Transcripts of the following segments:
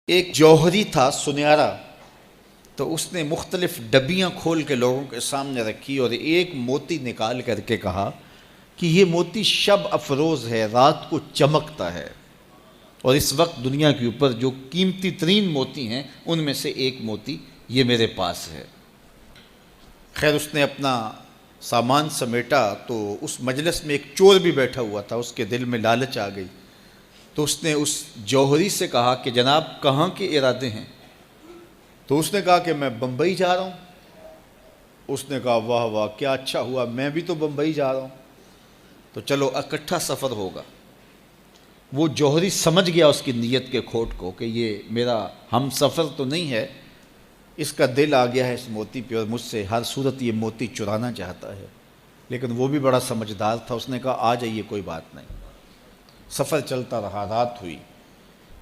एक जौहरी था सुनहरा, तो उसने मुख्तलिफ डब्बियाँ खोल के लोगों के सामने रखी और एक मोती निकाल करके कहा कि ये मोती शब अफरोज़ है, रात को चमकता है और इस वक्त दुनिया के ऊपर जो कीमती तरीन मोती हैं उनमें से एक मोती ये मेरे पास है। खैर उसने अपना सामान समेटा तो उस मजलिस में एक चोर भी बैठा हुआ था, उसके दिल में लालच आ गई। तो उसने उस जौहरी से कहा कि जनाब कहाँ के इरादे हैं? तो उसने कहा कि मैं बम्बई जा रहा हूँ। उसने कहा वाह वाह क्या अच्छा हुआ, मैं भी तो बम्बई जा रहा हूँ, तो चलो इकट्ठा सफ़र होगा। वो जौहरी समझ गया उसकी नीयत के खोट को कि ये मेरा हम सफ़र तो नहीं है, इसका दिल आ गया है इस मोती पे और मुझसे हर सूरत ये मोती चुराना चाहता है। लेकिन वो भी बड़ा समझदार था, उसने कहा आ जाइए कोई बात नहीं। सफ़र चलता रहा, रात हुई।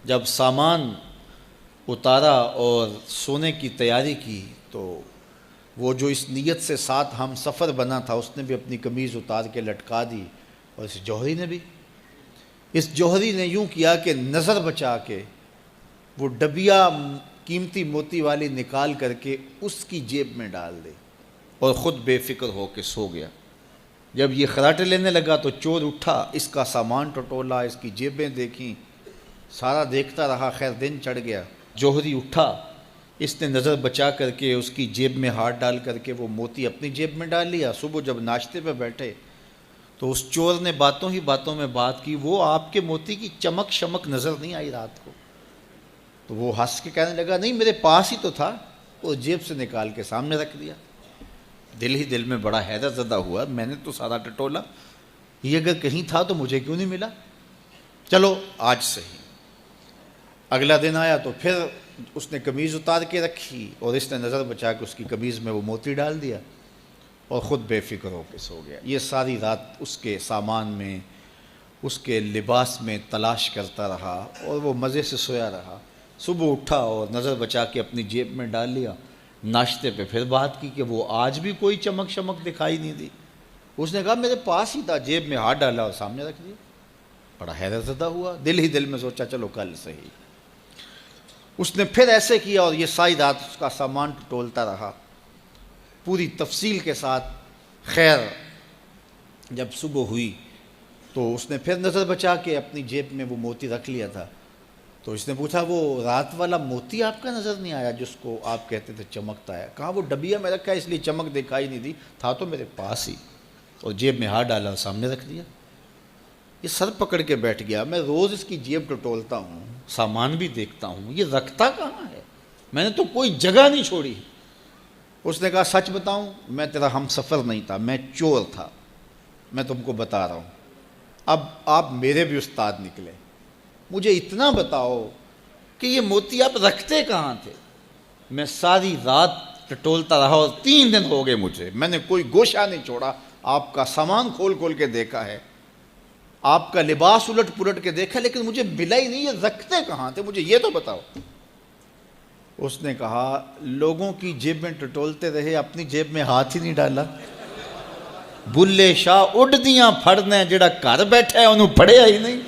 जब सामान उतारा और सोने की तैयारी की तो वो जो इस नीयत से साथ हम सफ़र बना था उसने भी अपनी कमीज़ उतार के लटका दी और इस जौहरी ने भी। इस जौहरी ने यूँ किया कि नज़र बचा के वो डबिया कीमती मोती वाली निकाल करके उसकी जेब में डाल दी और ख़ुद बेफिक्र हो के सो गया। जब ये खराटे लेने लगा तो चोर उठा, इसका सामान टटोला, इसकी जेबें देखी, सारा देखता रहा। खैर दिन चढ़ गया, जौहरी उठा, इसने नज़र बचा करके उसकी जेब में हाथ डाल करके वो मोती अपनी जेब में डाल लिया। सुबह जब नाश्ते पे बैठे तो उस चोर ने बातों ही बातों में बात की, वो आपके मोती की चमक शमक नज़र नहीं आई रात को? तो वो हंस के कहने लगा नहीं मेरे पास ही तो था, वो जेब से निकाल के सामने रख दिया। दिल ही दिल में बड़ा हैरत ज़दा हुआ, मैंने तो सारा टटोला, ये अगर कहीं था तो मुझे क्यों नहीं मिला? चलो आज सही। अगला दिन आया तो फिर उसने कमीज़ उतार के रखी और इसने नज़र बचा के उसकी कमीज़ में वो मोती डाल दिया और ख़ुद बेफिक्र होकर सो गया। ये सारी रात उसके सामान में, उसके लिबास में तलाश करता रहा और वो मज़े से सोया रहा। सुबह उठा और नज़र बचा के अपनी जेब में डाल लिया। नाश्ते पे फिर बात की कि वो आज भी कोई चमक शमक दिखाई नहीं दी। उसने कहा मेरे पास ही था, जेब में हाथ डाला और सामने रख दिया। बड़ा हैरतज़दा हुआ, दिल ही दिल में सोचा चलो कल सही। उसने फिर ऐसे किया और ये सारी रात उसका सामान टटोलता रहा पूरी तफसील के साथ। खैर जब सुबह हुई तो उसने फिर नज़र बचा के अपनी जेब में वो मोती रख लिया था। तो इसने पूछा वो रात वाला मोती आपका नज़र नहीं आया जिसको आप कहते थे चमकता है? कहा वो डबिया में रखा है इसलिए चमक दिखाई नहीं दी, था तो मेरे पास ही, और जेब में हाथ डाला और सामने रख दिया। ये सर पकड़ के बैठ गया, मैं रोज़ इसकी जेब टटोलता हूँ, सामान भी देखता हूँ, ये रखता कहाँ है? मैंने तो कोई जगह नहीं छोड़ी। उसने कहा सच बताऊँ, मैं तेरा हम सफ़र नहीं था, मैं चोर था, मैं तुमको बता रहा हूँ। अब आप मेरे भी उस्ताद निकले, मुझे इतना बताओ कि ये मोती आप रखते कहाँ थे? मैं सारी रात टटोलता रहा और 3 दिन हो गए मुझे, मैंने कोई गोशा नहीं छोड़ा, आपका सामान खोल खोल के देखा है, आपका लिबास उलट पुलट के देखा, लेकिन मुझे मिला ही नहीं। ये रखते कहाँ थे, मुझे ये तो बताओ। उसने कहा लोगों की जेब में टटोलते रहे, अपनी जेब में हाथ ही नहीं डाला। बुल्ले शाह उड़दियाँ फड़ने जड़ा घर बैठा है उन्होंने फड़िया ही नहीं।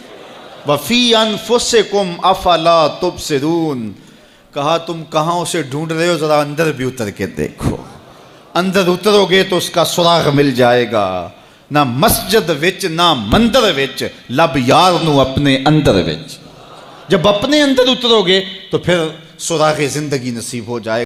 वफ़ी अनफुसिकुम अफला तुबसिरून, कहा तुम कहाँ उसे ढूंढ रहे हो, ज़रा अंदर भी उतर के देखो। अंदर उतरोगे तो उसका सुराग मिल जाएगा। ना मस्जिद विच ना मंदिर विच, लब यार नू अपने अंदर विच। जब अपने अंदर उतरोगे तो फिर सुराग ज़िंदगी नसीब हो जाएगा।